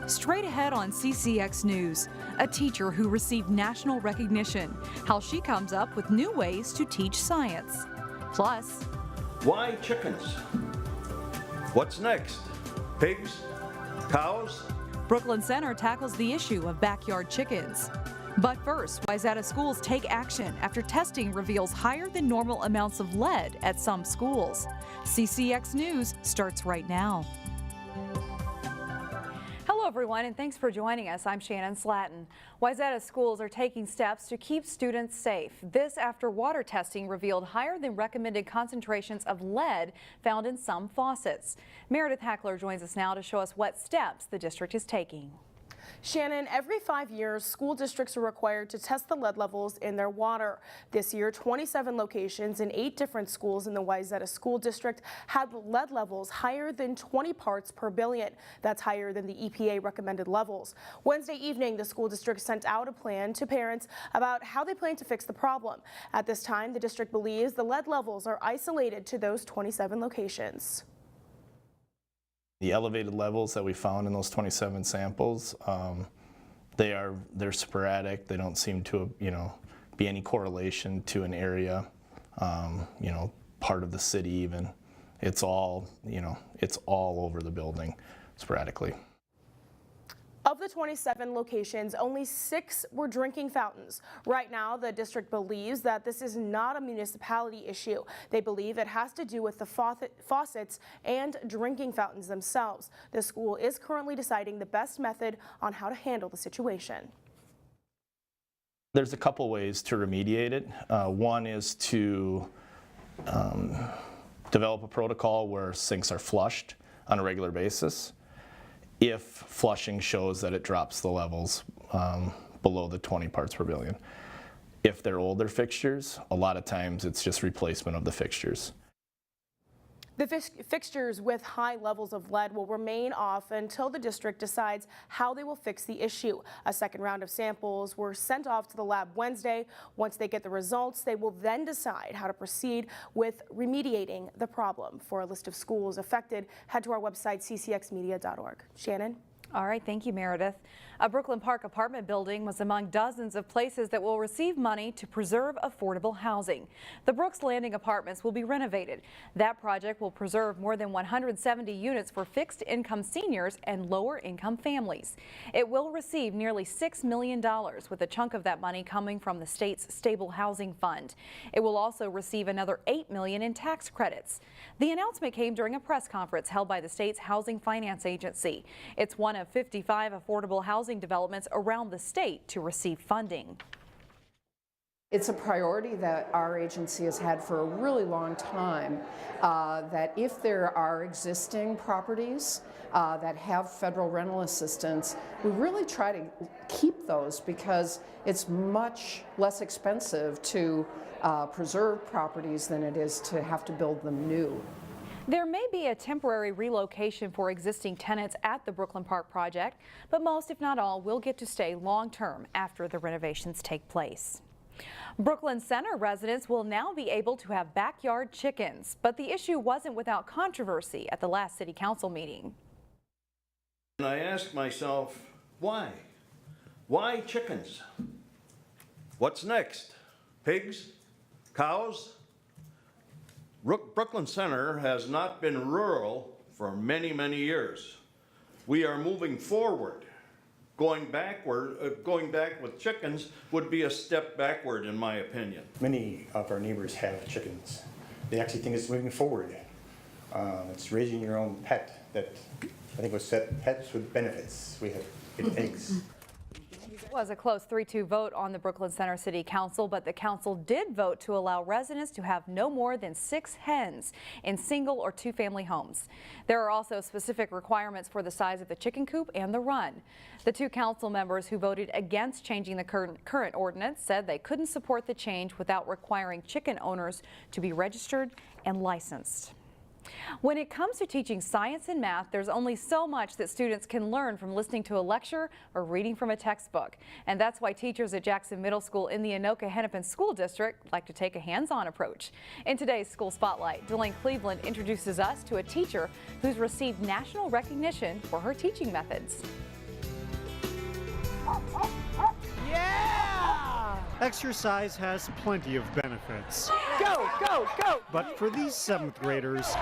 Straight ahead on CCX News, a teacher who received national recognition, how she comes up with new ways to teach science. Plus, why chickens? What's next? Pigs? Cows? Brooklyn Center tackles the issue of backyard chickens. But first, Wayzata schools take action after testing reveals higher than normal amounts of lead at some schools. CCX News starts right now. Hello everyone, and thanks for joining us. I'm Shannon Slatton. Wayzata schools are taking steps to keep students safe. This after water testing revealed higher than recommended concentrations of lead found in some faucets. Meredith Hackler joins us now to show us what steps the district is taking. Shannon, every 5 years, school districts are required to test the lead levels in their water. This year, 27 locations in 8 different schools in the Wayzata School District had lead levels higher than 20 parts per billion. That's higher than the EPA recommended levels. Wednesday evening, the school district sent out a plan to parents about how they plan to fix the problem. At this time, the district believes the lead levels are isolated to those 27 locations. The elevated levels that we found in those 27 samples, they're sporadic. They don't seem to, be any correlation to an area, part of the city even. It's all, it's all over the building sporadically. Of the 27 locations, only 6 were drinking fountains. Right now, the district believes that this is not a municipality issue. They believe it has to do with the faucets and drinking fountains themselves. The school is currently deciding the best method on how to handle the situation. There's a couple ways to remediate it. One is to develop a protocol where sinks are flushed on a regular basis. If flushing shows that it drops the levels below the 20 parts per billion. If they're older fixtures, a lot of times it's just replacement of the fixtures. The fixtures with high levels of lead will remain off until the district decides how they will fix the issue. A second round of samples were sent off to the lab Wednesday. Once they get the results, they will then decide how to proceed with remediating the problem. For a list of schools affected, head to our website, ccxmedia.org. Shannon? All right, thank you, Meredith. A Brooklyn Park apartment building was among dozens of places that will receive money to preserve affordable housing. The Brooks Landing apartments will be renovated. That project will preserve more than 170 units for fixed income seniors and lower income families. It will receive nearly $6 million, with a chunk of that money coming from the state's stable housing fund. It will also receive another $8 million in tax credits. The announcement came during a press conference held by the state's Housing Finance Agency. It's one of 55 affordable housing developments around the state to receive funding. It's a priority that our agency has had for a really long time, that if there are existing properties that have federal rental assistance, we really try to keep those because it's much less expensive to preserve properties than it is to have to build them new. There may be a temporary relocation for existing tenants at the Brooklyn Park project, but most, if not all, will get to stay long-term after the renovations take place. Brooklyn Center residents will now be able to have backyard chickens, but the issue wasn't without controversy at the last city council meeting. And I asked myself, why? Why chickens? What's next? Pigs? Cows? Brooklyn Center has not been rural for many, many years. We are moving forward. Going back with chickens would be a step backward, in my opinion. Many of our neighbors have chickens. They actually think it's moving forward. It's raising your own pet that I think was set pets with benefits. We have eggs. It was a close 3-2 vote on the Brooklyn Center City Council, but the council did vote to allow residents to have no more than 6 hens in single or 2-family homes. There are also specific requirements for the size of the chicken coop and the run. The 2 council members who voted against changing the current ordinance said they couldn't support the change without requiring chicken owners to be registered and licensed. When it comes to teaching science and math, there's only so much that students can learn from listening to a lecture or reading from a textbook. And that's why teachers at Jackson Middle School in the Anoka-Hennepin School District like to take a hands-on approach. In today's School Spotlight, Delane Cleveland introduces us to a teacher who's received national recognition for her teaching methods. Exercise has plenty of benefits. Go, go, go! But for these 7th graders,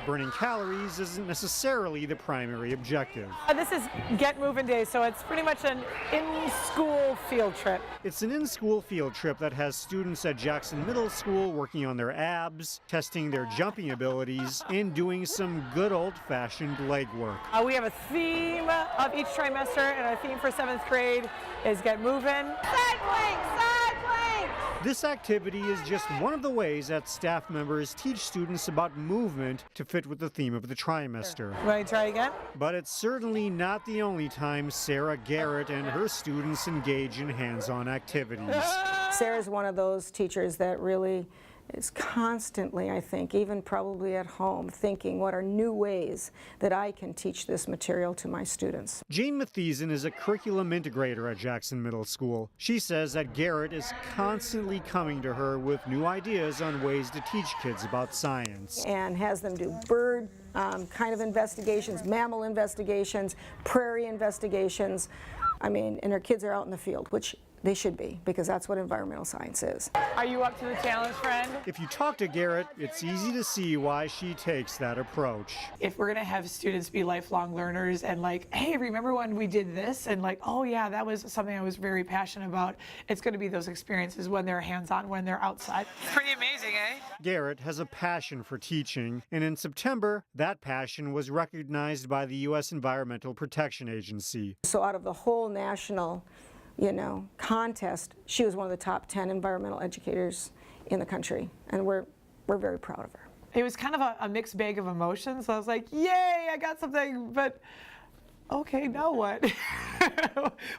burning calories isn't necessarily the primary objective. This is Get Moving Day, so it's pretty much an in-school field trip. It's an in-school field trip that has students at Jackson Middle School working on their abs, testing their jumping abilities, and doing some good old-fashioned leg work. We have a theme of each trimester, and our theme for 7th grade is Get Moving. Side plank, side plank! This activity is just one of the ways that staff members teach students about movement to fit with the theme of the trimester. Want to try again? But it's certainly not the only time Sarah Garrett and her students engage in hands-on activities. Sarah's one of those teachers that really is constantly, I think, even probably at home, thinking what are new ways that I can teach this material to my students. Jane Mathieson is a curriculum integrator at Jackson Middle School. She says that Garrett is constantly coming to her with new ideas on ways to teach kids about science. And has them do bird kind of investigations, mammal investigations, prairie investigations. I mean, and her kids are out in the field, which they should be, because that's what environmental science is. Are you up to the challenge, friend? If you talk to Garrett, it's easy to see why she takes that approach. If we're gonna have students be lifelong learners and like, hey, remember when we did this? And like, oh yeah, that was something I was very passionate about. It's gonna be those experiences when they're hands-on, when they're outside. It's pretty amazing, eh? Garrett has a passion for teaching, and in September, that passion was recognized by the U.S. Environmental Protection Agency. So out of the whole national contest, she was one of the top 10 environmental educators in the country, and we're very proud of her. It was kind of a mixed bag of emotions. I was like, yay, I got something, but okay, now what?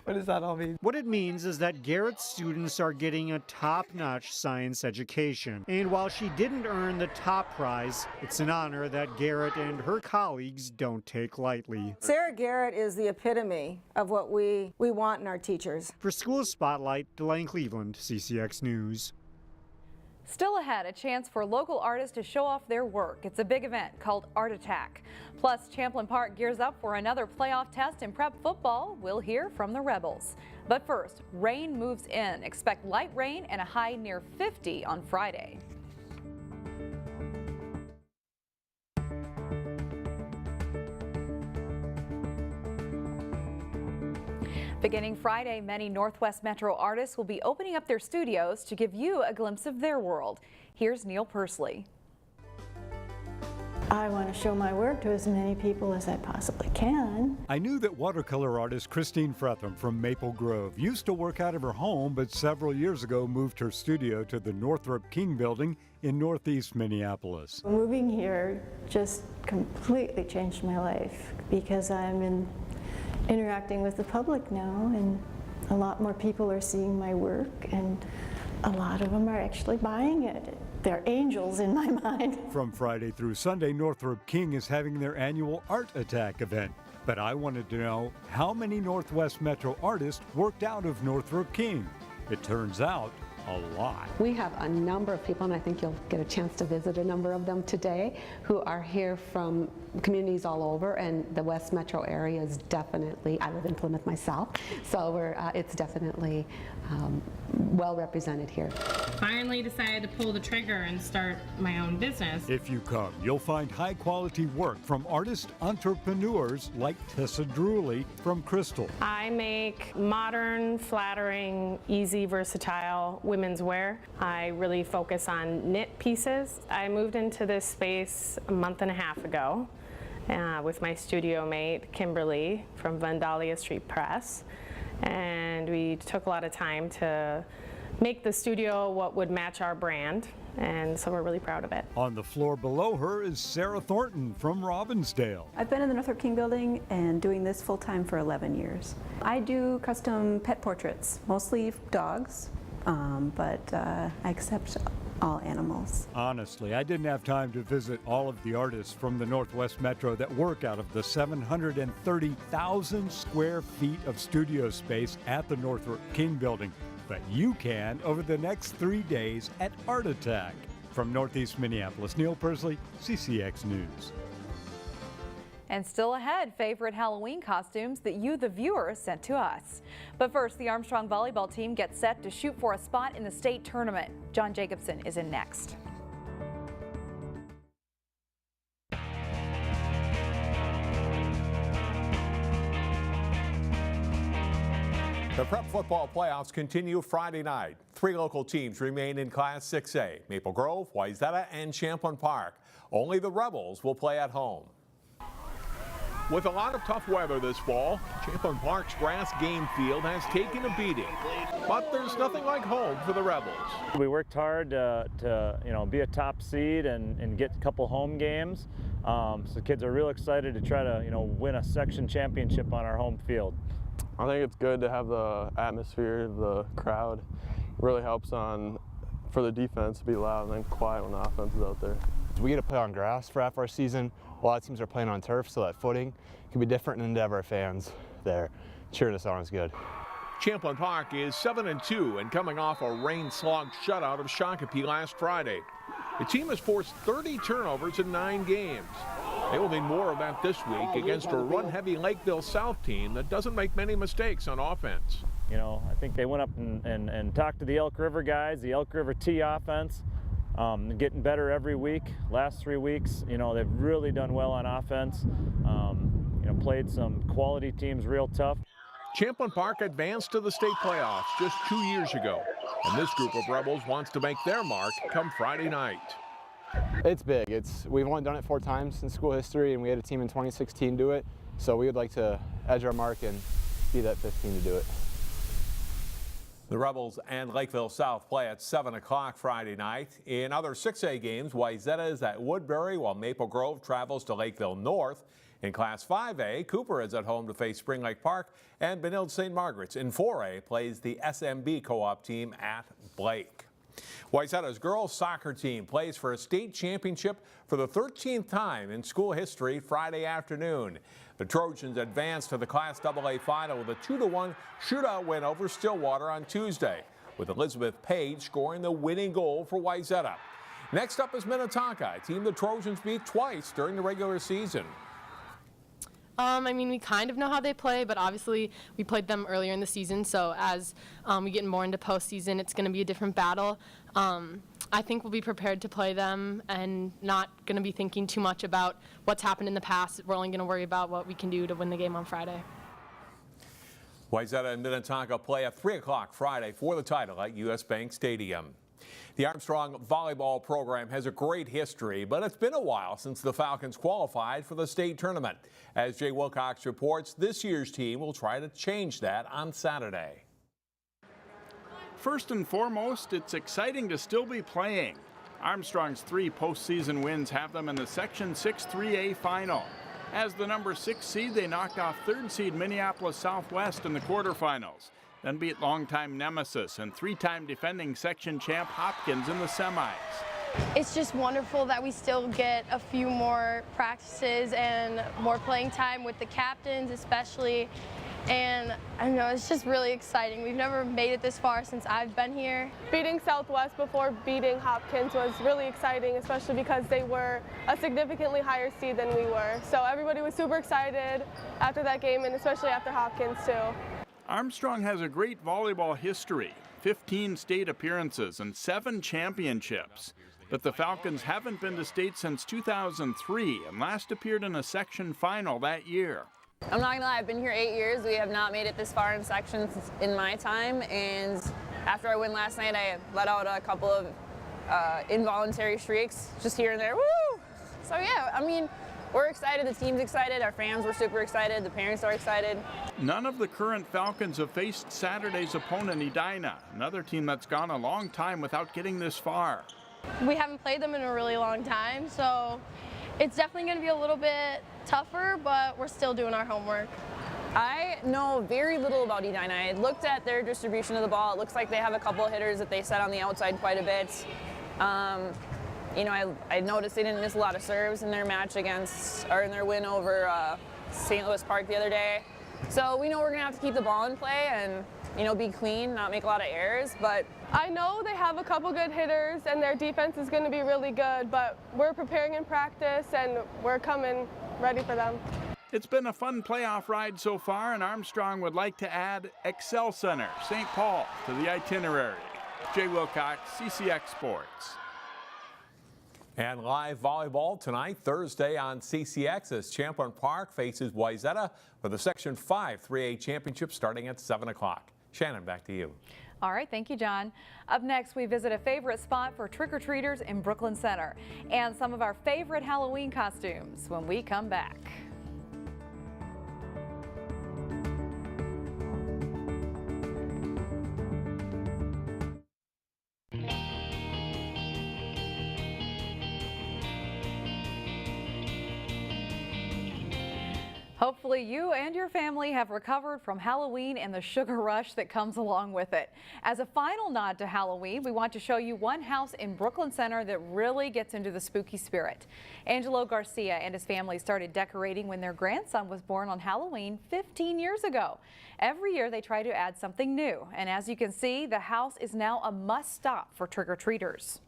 What does that all mean? What it means is that Garrett's students are getting a top-notch science education. And while she didn't earn the top prize, it's an honor that Garrett and her colleagues don't take lightly. Sarah Garrett is the epitome of what we want in our teachers. For School Spotlight, Delane Cleveland, CCX News. Still ahead, a chance for local artists to show off their work. It's a big event called Art Attack. Plus, Champlin Park gears up for another playoff test in prep football. We'll hear from the Rebels. But first, rain moves in. Expect light rain and a high near 50 on Friday. Beginning Friday, many Northwest Metro artists will be opening up their studios to give you a glimpse of their world. Here's Neil Persley. I want to show my work to as many people as I possibly can. I knew that watercolor artist Christine Fretham from Maple Grove used to work out of her home, but several years ago moved her studio to the Northrop King building in northeast Minneapolis. Moving here just completely changed my life because I'm interacting with the public now, and a lot more people are seeing my work, and a lot of them are actually buying it. They're angels in my mind. From Friday through Sunday, Northrop King is having their annual Art Attack event. But I wanted to know how many Northwest Metro artists worked out of Northrop King. It turns out, a lot. We have a number of people, and I think you'll get a chance to visit a number of them today, who are here from communities all over, and the West Metro area is definitely, I live in Plymouth myself, so it's definitely well represented here. Finally decided to pull the trigger and start my own business. If you come, you'll find high quality work from artist entrepreneurs like Tessa Drewley from Crystal. I make modern, flattering, easy, versatile women's wear. I really focus on knit pieces. I moved into this space a month and a half ago with my studio mate, Kimberly, from Vandalia Street Press. And we took a lot of time to make the studio what would match our brand, and so we're really proud of it. On the floor below her is Sarah Thornton from Robbinsdale. I've been in the Northrop King building and doing this full-time for 11 years. I do custom pet portraits, mostly dogs, but I accept all animals. Honestly, I didn't have time to visit all of the artists from the Northwest Metro that work out of the 730,000 square feet of studio space at the Northrop King building. But you can over the next 3 days at Art Attack. From Northeast Minneapolis, Neil Persley, CCX News. And still ahead, favorite Halloween costumes that you, the viewer, sent to us. But first, the Armstrong Volleyball team gets set to shoot for a spot in the state tournament. John Jacobson is in next. The prep football playoffs continue Friday night. 3 local teams remain in Class 6A, Maple Grove, Wayzata, and Champlin Park. Only the Rebels will play at home. With a lot of tough weather this fall, Champlin Park's grass game field has taken a beating. But there's nothing like home for the Rebels. We worked hard to be a top seed and get a couple home games. So the kids are real excited to try to win a section championship on our home field. I think it's good to have the atmosphere, the crowd. It really helps for the defense to be loud and then quiet when the offense is out there. We get to play on grass for half our season. A lot of teams are playing on turf, so that footing can be different, and to have our fans there cheering us on is good. Champlin Park is 7-2 and coming off a rain-slogged shutout of Shakopee last Friday. The team has forced 30 turnovers in 9 games. They will need more of that this week against a run-heavy Lakeville South team that doesn't make many mistakes on offense. I think they went up and talked to the Elk River guys, the Elk River T offense, getting better every week. Last 3 weeks, they've really done well on offense. Played some quality teams real tough. Champlin Park advanced to the state playoffs just 2 years ago, and this group of Rebels wants to make their mark come Friday night. It's big. We've only done it 4 times in school history, and we had a team in 2016 do it. So we would like to edge our mark and be that 5th team to do it. The Rebels and Lakeville South play at 7 o'clock Friday night. In other 6A games, Wayzata is at Woodbury while Maple Grove travels to Lakeville North. In Class 5A, Cooper is at home to face Spring Lake Park, and Benilde St. Margaret's in 4A plays the SMB co-op team at Blake. Wayzata's girls soccer team plays for a state championship for the 13th time in school history Friday afternoon. The Trojans advanced to the Class AA final with a 2-1 shootout win over Stillwater on Tuesday, with Elizabeth Page scoring the winning goal for Wayzata. Next up is Minnetonka, a team the Trojans beat twice during the regular season. We kind of know how they play, but obviously we played them earlier in the season, so as we get more into postseason, it's going to be a different battle. I think we'll be prepared to play them and not going to be thinking too much about what's happened in the past. We're only going to worry about what we can do to win the game on Friday. Wayzata and Minnetonka play at 3 o'clock Friday for the title at U.S. Bank Stadium. The Armstrong Volleyball program has a great history, but it's been a while since the Falcons qualified for the state tournament. As Jay Wilcox reports, this year's team will try to change that on Saturday. First and foremost, it's exciting to still be playing. Armstrong's 3 postseason wins have them in the Section 6 3A final. As the number 6 seed, they knocked off 3rd seed Minneapolis Southwest in the quarterfinals, then beat longtime nemesis and 3-time defending section champ Hopkins in the semis. It's just wonderful that we still get a few more practices and more playing time with the captains especially. And I don't know, it's just really exciting. We've never made it this far since I've been here. Beating Southwest before beating Hopkins was really exciting, especially because they were a significantly higher seed than we were. So everybody was super excited after that game, and especially after Hopkins too. Armstrong has a great volleyball history, 15 state appearances and 7 championships. But the Falcons haven't been to state since 2003 and last appeared in a section final that year. I'm not gonna lie, I've been here 8 years. We have not made it this far in sections in my time. And after I win last night, I let out a couple of involuntary shrieks just here and there. Woo! So yeah, we're excited, the team's excited, our fans were super excited, the parents are excited. None of the current Falcons have faced Saturday's opponent, Edina, another team that's gone a long time without getting this far. We haven't played them in a really long time, so it's definitely going to be a little bit tougher, but we're still doing our homework. I know very little about Edina. I looked at their distribution of the ball. It looks like they have a couple of hitters that they set on the outside quite a bit. I noticed they didn't miss a lot of serves in their match in their win over St. Louis Park the other day. So we know we're going to have to keep the ball in play and, be clean, not make a lot of errors, but I know they have a couple good hitters and their defense is going to be really good, but we're preparing in practice and we're coming ready for them. It's been a fun playoff ride so far, and Armstrong would like to add Excel Center, St. Paul, to the itinerary. Jay Wilcox, CCX Sports. And live volleyball tonight, Thursday on CCX as Champlin Park faces Wayzata for the Section 5 3A Championship starting at 7 o'clock. Shannon, back to you. All right, thank you, John. Up next, we visit a favorite spot for trick-or-treaters in Brooklyn Center and some of our favorite Halloween costumes when we come back. Hopefully you and your family have recovered from Halloween and the sugar rush that comes along with it. As a final nod to Halloween, we want to show you one house in Brooklyn Center that really gets into the spooky spirit. Angelo Garcia and his family started decorating when their grandson was born on Halloween 15 years ago. Every year they try to add something new, and as you can see, the house is now a must-stop for trick-or-treaters.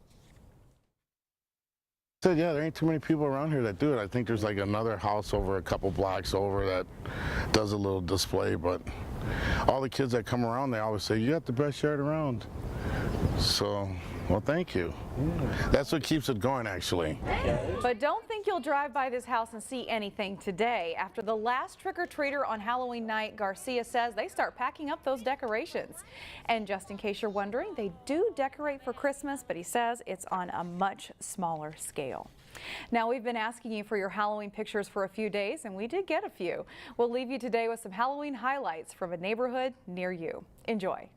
Said, yeah, there ain't too many people around here that do it. I think there's like another house over a couple blocks over that does a little display, but all the kids that come around, they always say, you got the best yard around. So, well, thank you. That's what keeps it going, actually. But don't think you'll drive by this house and see anything today. After the last trick-or-treater on Halloween night, Garcia says they start packing up those decorations. And just in case you're wondering, they do decorate for Christmas, but he says it's on a much smaller scale. Now, we've been asking you for your Halloween pictures for a few days, and we did get a few. We'll leave you today with some Halloween highlights from a neighborhood near you. Enjoy.